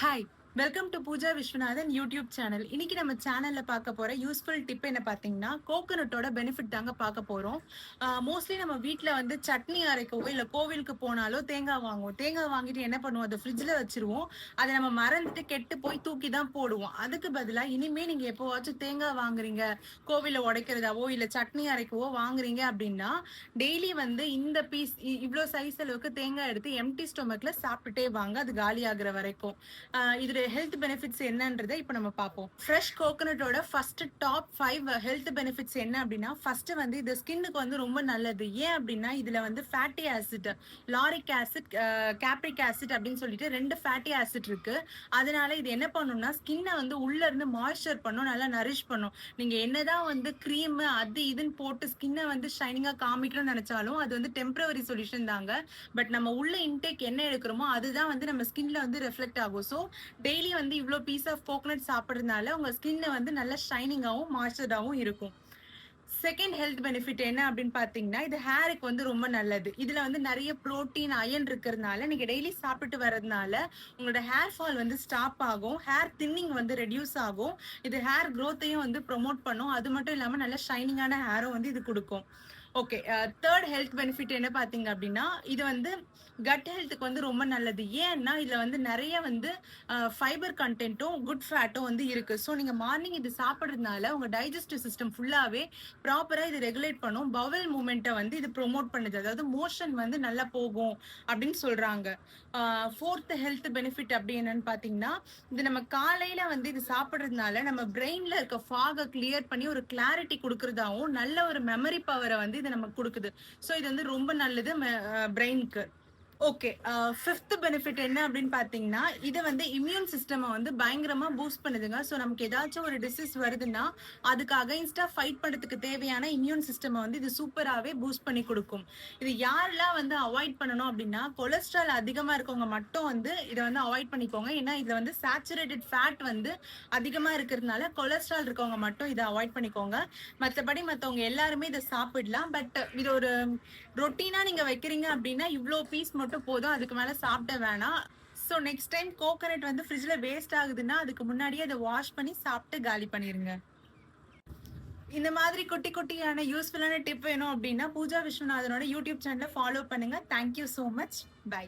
Hi, welcome to Pooja Viswanathan YouTube channel. இன்னைக்கு நம்ம சேனல்ல பார்க்க போற யூஸ்ஃபுல் டிப் என்ன பார்த்தீங்கன்னா, கோகனட்டோட பெனிஃபிட் தாங்க பார்க்க போறோம். மோஸ்ட்லி நம்ம வீட்ல வந்து சட்னி அரைக்கவோ, இல்ல கோவிலுக்கு போனாலோ தேங்காய் வாங்குவோம். தேங்காய் வாங்கிட்டு என்ன பண்ணுவோம், அத ஃப்ரிட்ஜ்ல வச்சுருவோம். அத நம்ம மறந்துட்டு கெட்டு போய் தூக்கி தான் போடுவோம். அதுக்கு பதிலா இனிமே நீங்க எப்போவாச்சும் தேங்காய் வாங்குறீங்க, கோவில்ல உடைக்கிறதாவோ, இல்ல சட்னி அரைக்கவோ வாங்குறீங்க அப்படின்னா, டெய்லி வந்து இந்த பீஸ் இவ்ளோ சைஸ் அளவுக்கு தேங்காய் எடுத்து எம்ப்டி ஸ்டொமக்ல சாப்பிட்டுட்டே வாங்க. அது காலியாகுற வரைக்கும். இதோட ஹெல்த் பெனிஃபிட்ஸ் என்னன்றதை இப்போ நம்ம பார்ப்போம். ஃப்ரெஷ் கோகனட்டோட ஃபர்ஸ்ட் டாப் 5 ஹெல்த் பெனிஃபிட்ஸ் என்ன அப்படின்னா, ஃபர்ஸ்ட் வந்து இது ஸ்கின்னுக்கு வந்து ரொம்ப நல்லது. ஏன் அப்படின்னா இதுல வந்து fatty acid, lauric acid, capric acid அப்படின்னு சொல்லிட்டு 2 ஃபேட்டி ஆசிட் இருக்கு. அதனால இது என்ன பண்ணும்னா ஸ்கின்னை வந்து உள்ள இருந்து மாய்ஸ்சர் பண்ணும், நல்லா நரிஷ் பண்ணும். நீங்க என்னதான் வந்து கிரீம் அது இதுன்னு போட்டு ஸ்கின்னை வந்து ஷைனிங்கா காமிக்கணும்னு நினைச்சாலும் அது வந்து டெம்பரவரி சொல்யூஷன் தாங்க. பட் நம்ம உள்ள இன்டேக் என்ன எடுக்கிறோமோ அதுதான் வந்து நம்ம ஸ்கின்ல வந்து ரெஃப்ளெக்ட் ஆகும். ஸோ டெய்லி வந்து இவ்ளோ பீஸ் ஆஃப் கோகனட் சாப்பிடுறதுனால உங்க ஸ்கின் வந்து நல்ல ஷைனிங்காவும் மாய்ஸ்சர்டாவும் இருக்கும். செகண்ட் ஹெல்த் பெனிஃபிட் என்ன அப்படின்னு பாத்தீங்கன்னா, இது ஹேருக்கு வந்து ரொம்ப நல்லது. இதுல வந்து நிறைய புரோட்டீன், அயன் இருக்கிறதுனால நீங்க டெய்லி சாப்பிட்டு வர்றதுனால உங்களோட ஹேர் ஃபால் வந்து ஸ்டாப் ஆகும், ஹேர் தின்னிங் வந்து ரெடியூஸ் ஆகும். இது ஹேர் க்ரோத்தையும் வந்து ப்ரொமோட் பண்ணும். அது மட்டும் இல்லாம நல்ல ஷைனிங்கான ஹேரும் வந்து இது கொடுக்கும். ஓகே. தேர்ட் ஹெல்த் பெனிஃபிட் என்ன பார்த்தீங்க அப்படின்னா, இது வந்து கட் ஹெல்த்துக்கு வந்து ரொம்ப நல்லது. ஏன்னா, இதுல வந்து நெறைய வந்து ஃபைபர் கன்டென்ட்டும், குட் ஃபேட்டும் வந்து இருக்கு. ஸோ நீங்க மார்னிங் இது சாப்பிடுறதுனால உங்க டைஜஸ்டிவ் சிஸ்டம் ஃபுல்லாவே ப்ராப்பரா இது ரெகுலேட் பண்ணும். பவல் மூவ்மெண்ட்ட வந்து இது ப்ரொமோட் பண்ணுது. அதாவது மோஷன் வந்து நல்லா போகும் அப்படின்னு சொல்றாங்க. ஃபோர்த் ஹெல்த் பெனிஃபிட் அப்படி என்னன்னு பார்த்தீங்கன்னா, இது நம்ம காலையில வந்து இது சாப்பிடுறதுனால நம்ம பிரெயின்ல இருக்க ஃபாக கிளியர் பண்ணி ஒரு கிளாரிட்டி குடுக்குறதாவும், நல்ல ஒரு மெமரி பவர வந்து இது நமக்கு குடுக்குது. ஸோ இது வந்து ரொம்ப நல்லது பிரெயினுக்கு. ஓகே. 5த் பெனிஃபிட் என்ன அப்படின்னு பார்த்தீங்கன்னா, இது வந்து இம்யூன் சிஸ்டம வந்து பயங்கரமா பூஸ்ட் பண்ணுதுங்க. ஸோ நமக்கு ஏதாச்சும் ஒரு டிசீஸ் வருதுன்னா, அதுக்கு அகைன்ஸ்டா ஃபைட் பண்றதுக்கு தேவையான இம்யூன் சிஸ்டம வந்து இது சூப்பராவே பூஸ்ட் பண்ணி குடுக்கும். இது யாரெல்லாம் வந்து அவாய்ட் பண்ணணும் அப்படின்னா, கொலஸ்ட்ரால் அதிகமா இருக்கவங்க மட்டும் வந்து இத வந்து அவாய்ட் பண்ணிக்கோங்க. ஏன்னா இதுல வந்து சேச்சுரேட்டட் ஃபேட் வந்து அதிகமா இருக்கிறதுனால, கொலஸ்ட்ரால் இருக்கவங்க மட்டும் இத அவாய்ட் பண்ணிக்கோங்க. மத்தபடி மத்தவங்க எல்லாருமே இத சாப்பிடலாம். பட் இது ஒரு ரொட்டீனா நீங்க வைக்கிறீங்க அப்படின்னா, இவ்ளோ பீஸ் மட்டும் போதும். அதுக்கு மேல சாப்பிட வேணாம். ஸோ நெக்ஸ்ட் டைம் கோகனட் வந்து ஃப்ரிட்ஜ்ல வேஸ்ட் ஆகுதுன்னா, அதுக்கு முன்னாடியே அத வாஷ் பண்ணி சாப்பிட்டு காலி பண்ணிருங்க. இந்த மாதிரி குட்டி குட்டியான யூஸ்ஃபுல்லான டிப் வேணும் அப்படின்னா, பூஜா விஸ்வநாதனோட யூடியூப் சேனல ஃபாலோ பண்ணுங்க. Thank you so much. By.